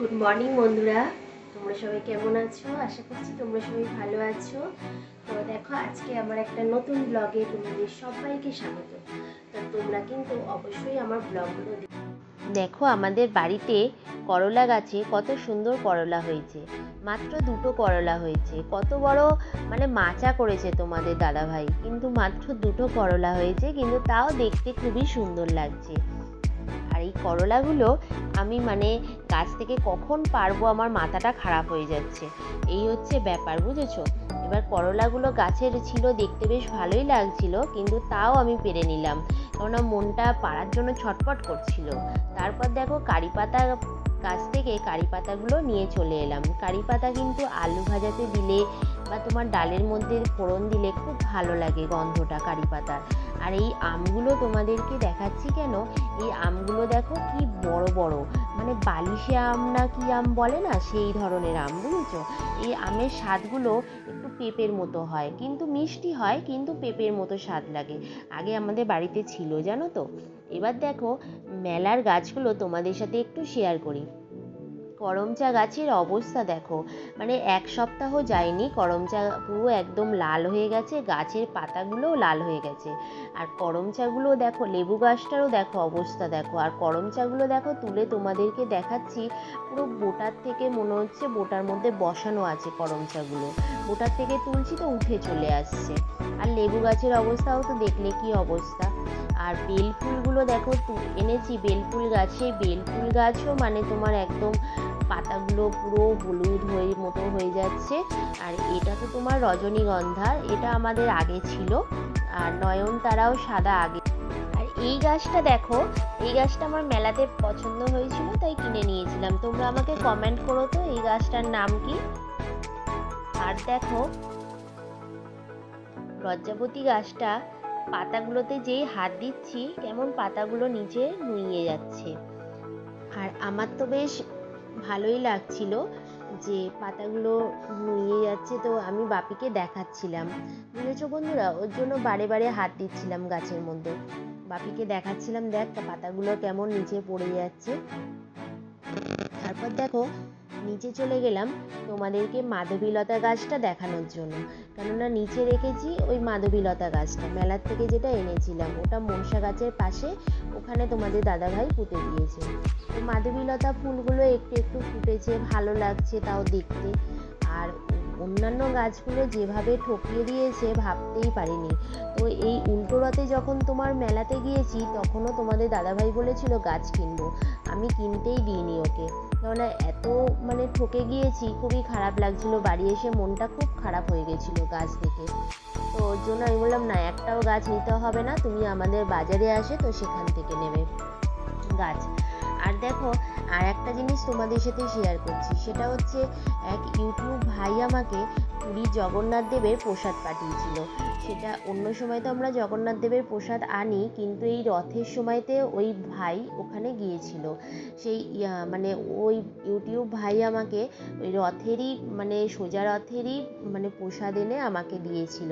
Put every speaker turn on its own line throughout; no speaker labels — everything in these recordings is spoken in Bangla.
গুড মর্নিং বন্ধুরা, তোমরা সবাই কেমন আছো? আশা করছি তোমরা সবাই ভালো আছো। তো দেখো, আজকে আমার একটা নতুন ব্লগে তোমাদের সবাইকে স্বাগত। তো তোমরা কিন্তু অবশ্যই আমার ব্লগগুলো দেখো। আমাদের বাড়িতে করলা গাছে কত সুন্দর করলা হয়েছে। মাত্র দুটো করলা হয়েছে। কত বড় মাচা করেছে তোমাদের দাদাভাই, কিন্তু মাত্র দুটো করলা হয়েছে, কিন্তু তাও দেখতে খুবই সুন্দর লাগছে। আর এই করলাগুলো আমি গাছ থেকে কখন পারবো, আমার মাথাটা খারাপ হয়ে যাচ্ছে। এই হচ্ছে ব্যাপার, বুঝেছো? এবার করলাগুলো গাছের ছিল, দেখতে বেশ ভালোই লাগছিল, কিন্তু তাও আমি পেরে নিলাম, কেননা মনটা পাড়ার জন্য ছটফট করছিল। তারপর দেখো, কারি পাতা গাছ থেকে কারি পাতাগুলো নিয়ে চলে এলাম। কারি পাতা কিন্তু আলু ভাজাতে দিলে বা তোমার ডালের মধ্যে ফোড়ন দিলে খুব ভালো লাগে গন্ধটা কারি পাতার। আর এই আমগুলো তোমাদেরকে দেখাচ্ছি কেন, এই আমগুলো দেখো কি বড় বড়, বালিশে আম না কি আম বলে না, সেই ধরনের আম, বুঝেছো? এই আমের স্বাদগুলো একটু পেঁপের মতো হয়, কিন্তু মিষ্টি হয়, কিন্তু পেঁপের মতো স্বাদ লাগে। আগে আমাদের বাড়িতে ছিল, জানো তো। এবার দেখো, মেলার গাছগুলো তোমাদের সাথে একটু শেয়ার করি। করমচা গাছের অবস্থা দেখো, এক সপ্তাহ যায়নি, করমচা পুরো একদম লাল হয়ে গেছে, গাছের পাতাগুলোও লাল হয়ে গেছে। আর করমচাগুলো দেখো, লেবু গাছটারও দেখো অবস্থা দেখো। আর করমচাগুলো দেখো তুলে তোমাদেরকে দেখাচ্ছি, পুরো বোটার থেকে মনে হচ্ছে বোটার মধ্যে বসানো আছে করমচাগুলো। বোটার থেকে তুলছি তো উঠে চলে আসছে। আর লেবু গাছের অবস্থাও তো দেখলে কি অবস্থা। আর বেলফুলগুলো দেখো এনেছি, বেলফুল গাছে, বেলফুল গাছও তোমার একদম পাতাগুলো পুরো হলুদ মতো হয়ে যাচ্ছে। আর এটা তো তোমার রজনীগন্ধা, এটা আমাদের আগে ছিল। আর নয়নতারাও সাদা আগে। আর এই গাছটা দেখো, এই গাছটা আমার মেলাতে পছন্দ হয়েছিল, তাই কিনে নিয়েছিলাম। তোমরা আমাকে কমেন্ট করো তো এই গাছটার নাম কি। আর দেখো, লজ্জাবতী গাছটা পাতাগুলোতে যেই হাত দিচ্ছি, কেমন পাতাগুলো নিচে নুইয়ে যাচ্ছে। আর আমার তো বেশ ভালোই লাগছিল যে পাতাগুলো নুয়ে যাচ্ছে, তো আমি বাপিকে দেখাচ্ছিলাম, বুঝেছো বন্ধুরা? ওর জন্য বারে বারে হাত দিচ্ছিলাম গাছের মধ্যে, বাপিকে দেখাচ্ছিলাম, দেখ পাতাগুলো কেমন নিচে পড়ে যাচ্ছে। তারপর দেখো, নিচে চলে গেলাম তোমাদেরকে মাধবীলতা গাছটা দেখানোর জন্য, কেননা নিচে রেখেছি ওই মাধবীলতা গাছটা, মেলার থেকে যেটা এনেছিলাম, ওটা মনসা গাছের পাশে, ওখানে তোমাদের দাদাভাই পুঁতে দিয়েছে। তো মাধবীলতা ফুলগুলো একটু একটু ফুটেছে, ভালো লাগছে তাও দেখতে। আর অন্যান্য গাছগুলো যেভাবে ঠকিয়ে দিয়েছে ভাবতেই পারিনি। তো এই উল্টো রথে যখন তোমার মেলাতে গিয়েছি, তখনও তোমাদের দাদাভাই বলেছিল গাছ কিনবো, আমি কিনতেই দিইনি ওকে, কেননা এত ঠকে গিয়েছি, খুবই খারাপ লাগছিল। বাড়ি এসে মনটা খুব খারাপ হয়ে গেছিলো গাছ থেকে। তো ওর জন্য আমি বললাম, না, একটাও গাছ নিতে হবে না, তুমি আমাদের বাজারে আসে তো সেখান থেকে নেবে গাছ। আর দেখো, আর একটা জিনিস তোমাদের সাথে শেয়ার করছি, সেটা হচ্ছে এক ইউটিউব ভাই আমাকে পুরী জগন্নাথ দেবের প্রসাদ পাঠিয়েছিল। সেটা অন্য সময় তো আমরা জগন্নাথ দেবের প্রসাদ আনি, কিন্তু এই রথের সময়তে ওই ভাই ওখানে গিয়েছিল। সেই ওই ইউটিউব ভাই আমাকে ওই রথেরই সোজা রথেরই প্রসাদ এনে আমাকে দিয়েছিল।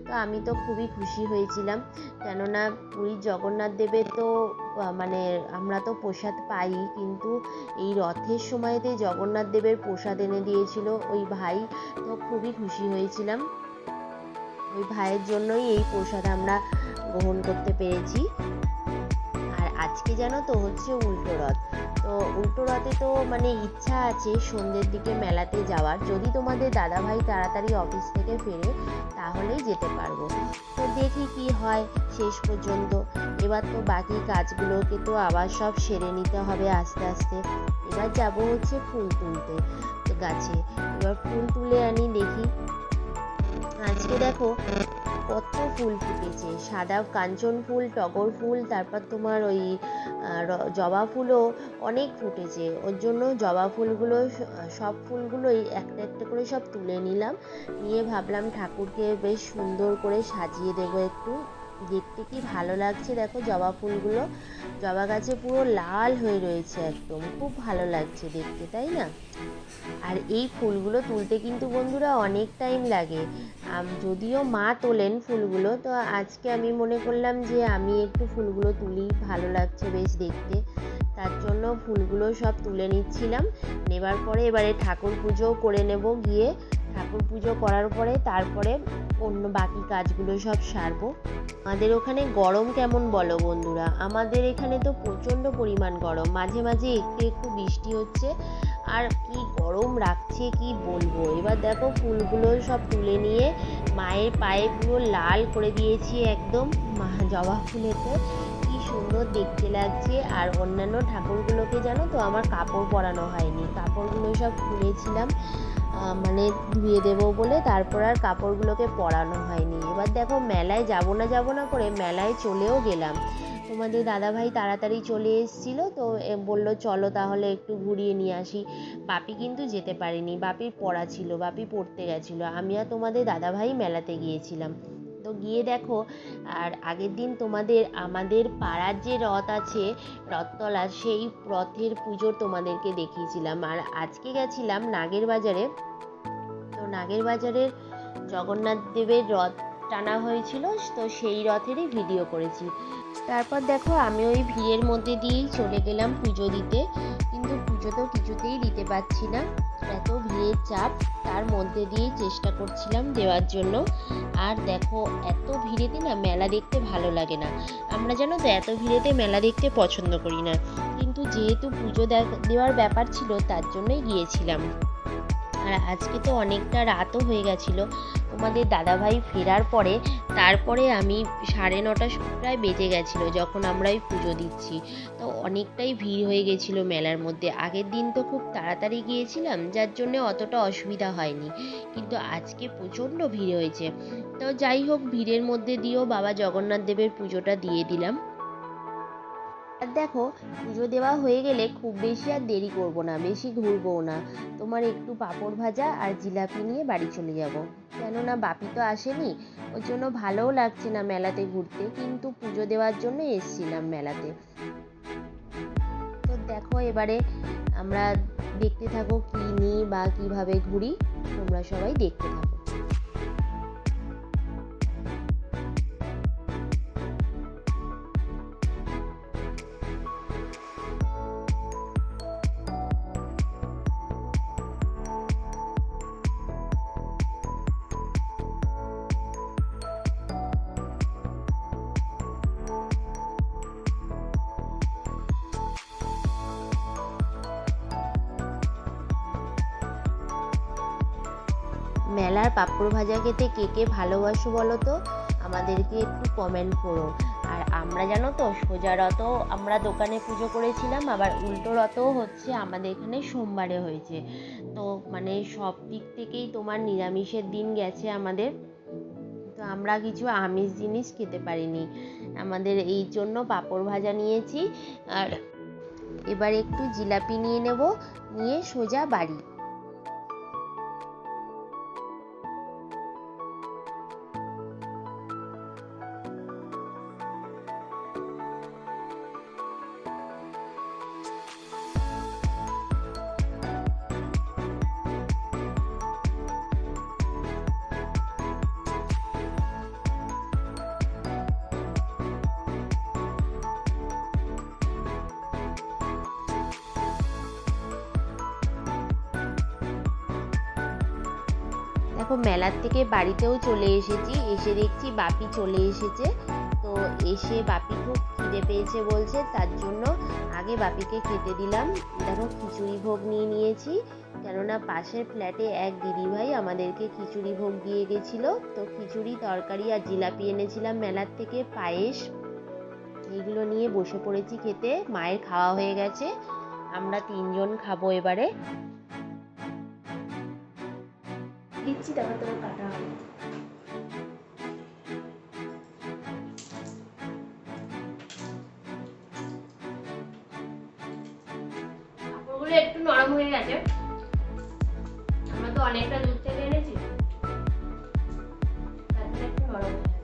তো আমি তো খুবই খুশি হয়েছিলাম, কেননা পুরীর জগন্নাথ দেবের তো আমরা তো প্রসাদ পাই, কিন্তু এই রথের সময়তে জগন্নাথ দেবের প্রসাদ এনে দিয়েছিল ওই ভাই। তো খুবই খুশি হয়েছিলাম, ওই ভাইয়ের জন্যই এই প্রসাদ আমরা গ্রহণ করতে পেরেছি। আর আজকে জানো তো হচ্ছে উল্টো রথ। তো উল্টো রথে তো ইচ্ছা আছে সন্ধ্যের দিকে মেলাতে যাওয়ার, যদি তোমাদের দাদাভাই তাড়াতাড়ি অফিস থেকে ফেরে তাহলেই যেতে পারবো। তো দেখি কি হয় শেষ পর্যন্ত। এবার তো বাকি কাজগুলোকে তো আবার সব সেরে নিতে হবে আস্তে আস্তে। এবার যাবো হচ্ছে ফুল তুলতে গাছে, এবার ফুল তুলে আনি দেখি। আজকে দেখো কত ফুল ফুটেছে, সাদা কাঞ্চন ফুল, টগর ফুল, তারপর তোমার ওই জবা ফুলও অনেক ফুটেছে। ওর জন্য জবা ফুলগুলো, সব ফুলগুলোই একটা একটা করে সব তুলে নিলাম, নিয়ে ভাবলাম ঠাকুরকে বেশ সুন্দর করে সাজিয়ে দেবো একটু। দেখতে কি ভালো লাগছে দেখো জবা ফুলগুলো, জবা গাছে পুরো লাল হয়ে রয়েছে, একদম খুব ভালো লাগছে দেখতে, তাই না? আর এই ফুলগুলো তুলতে কিন্তু বন্ধুরা অনেক টাইম লাগে। যদিও মা তোলেন ফুলগুলো, তো আজকে আমি মনে করলাম যে আমি একটু ফুলগুলো তুলি, ভালো লাগছে বেশ দেখতে। তার জন্য ফুলগুলো সব তুলে নিচ্ছিলাম। নেবার পরে এবারে ঠাকুর পুজোও করে নেব গিয়ে। ঠাকুর পুজো করার পরে তারপরে অন্য বাকি কাজগুলো সব সারবো। আমাদের ওখানে গরম কেমন বলো বন্ধুরা? আমাদের এখানে তো প্রচণ্ড পরিমাণ গরম, মাঝে মাঝে একটু একটু বৃষ্টি হচ্ছে, আর কি গরম রাখছে কি বলবো। এবার দেখো ফুলগুলো সব তুলে নিয়ে মায়ের পায়ে পুরো লাল করে দিয়েছি একদম জবা ফুলেতে, কি সুন্দর দেখতে লাগছে। আর অন্যান্য ঠাকুরগুলোকে জানো তো আমার কাপড় পরানো হয়নি, কাপড়গুলো সব খুলেছিলাম মানে ধুয়ে দেবো বলে, তারপর আর কাপড়গুলোকে পরানো হয়নি। এবার দেখো মেলায় যাব না করে মেলায় চলেও গেলাম। তোমাদের দাদাভাই তাড়াতাড়ি চলে এসেছিলো, তো বললো চলো তাহলে একটু ঘুরিয়ে নিয়ে আসি। বাপি কিন্তু যেতে পারেনি, বাপির পড়া ছিল, বাপি পড়তে গেছিলো। আমি আর তোমাদের দাদাভাই মেলাতে গিয়েছিলাম। তো গিয়ে দেখো, আর আগের দিন আমাদের পাড়ার যে রথ আছে রথতলা, সেই রথের পুজো তোমাদেরকে দেখিয়েছিলাম। আর আজকে গেছিলাম নাগের বাজারে, তো নাগের বাজারের জগন্নাথ দেবের রথ টানা হয়েছিল, তো সেই রথেরই ভিডিও করেছি। তারপর দেখো আমি ওই ভিড়ের মধ্যে দিয়েই চলে গেলাম পুজো দিতে, কিন্তু পুজো তো কিছুতেই দিতে পারছি না, এত ভিড়ের চাপ। তার মধ্যে দিয়েই চেষ্টা করছিলাম দেওয়ার জন্য। আর দেখো এত ভিড়েতে না মেলা দেখতে ভালো লাগে না। আমরা জানো তো এত ভিড়েতে মেলা দেখতে পছন্দ করি না, কিন্তু যেহেতু পুজো দেওয়ার ব্যাপার ছিল তার জন্যই গিয়েছিলাম। আর আজকে তো অনেকটা রাতও হয়ে গেছিলো তোমাদের দাদাভাই ফেরার পরে। তারপরে আমি 9:30 প্রায় বেজে গেছিলো যখন আমরা ওই পুজো দিচ্ছি। তো অনেকটাই ভিড় হয়ে গেছিলো মেলার মধ্যে। আগের দিন তো খুব তাড়াতাড়ি গিয়েছিলাম, যার জন্য অতটা অসুবিধা হয়নি, কিন্তু আজকে প্রচণ্ড ভিড় হয়েছে। তো যাই হোক, ভিড়ের মধ্যে দিয়েও বাবা জগন্নাথ দেবের পুজোটা দিয়ে দিলাম। আর দেখো পুজো দেওয়া হয়ে গেলে খুব বেশি আর দেরি করব না, বেশি ঘুরবও না। তোমার একটু পাঁপড় ভাজা আর জিলাপি নিয়ে বাড়ি চলে যাব, কেননা বাপি তো আসেনি, ওর জন্য ভালোও লাগছে না মেলাতে ঘুরতে, কিন্তু পুজো দেওয়ার জন্য এসেছিলাম মেলাতে। তো দেখো এবারে আমরা দেখতে থাকো কি নিই বা কিভাবে ঘুরি, তোমরা সবাই দেখতে থাকো। মেলার পাঁপড় ভাজা খেতে কে কে ভালোবাসো বলো তো, আমাদেরকে একটু কমেন্ট করো। আর আমরা জানো তো সোজা রথও আমরা দোকানে পুজো করেছিলাম, আবার উল্টো রথও হচ্ছে আমাদের এখানে সোমবারে হয়েছে। তো মানে সব দিক থেকেই তোমার নিরামিষের দিন গেছে আমাদের। তো আমরা কিছু আমিষ জিনিস খেতে পারিনি, আমাদের এই জন্য পাঁপড় ভাজা নিয়েছি। আর এবার একটু জিলাপি নিয়ে নেব, নিয়ে সোজা বাড়ি। দেখো মেলার থেকে বাড়িতেও চলে এসেছি, এসে দেখছি বাপি চলে এসেছে। তো এসে বাপি খুব খিদে পেয়েছে বলছে, তার জন্য আগে বাপিকে খেতে দিলাম। দেখো খিচুড়ি ভোগ নিয়ে নিয়েছি, কেননা পাশের ফ্ল্যাটে এক দিদিভাই আমাদেরকে খিচুড়ি ভোগ দিয়ে গেছিলো। তো খিচুড়ি, তরকারি আর জিলাপি এনেছিলাম মেলার থেকে, পায়েস, এইগুলো নিয়ে বসে পড়েছি খেতে। মায়ের খাওয়া হয়ে গেছে, আমরা 3 জন খাবো এবারে। দিচ্ছি, তারপর তোমার কাটা হবে। কাপড়গুলো একটু নরম হয়ে গেছে, আমরা তো অনেকটা দূর থেকে এনেছি, তারপরে একটু নরম হয়ে গেছে।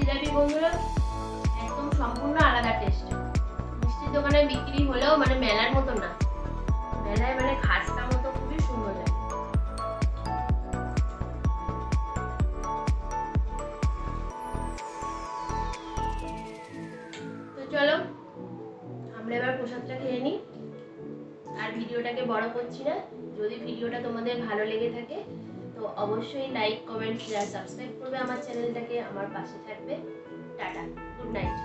জিলাপি বন্ধুরা একদম সম্পূর্ণ আলাদা টেস্ট। মিষ্টির দোকানে বিক্রি হলেও মানে মেলার মতো না, মেলায় মানে খাস্তা মতো খুবই সুন্দর লাগে। তো চলো আমরা এবার প্রসাদটা খেয়ে নিই, আর ভিডিওটাকে বড় করছি না। যদি ভিডিওটা তোমাদের ভালো লেগে থাকে তো অবশ্যই লাইক, কমেন্ট, শেয়ার, সাবস্ক্রাইব করবে আমার চ্যানেলটাকে, আমার পাশে থাকবে। Tata, good night.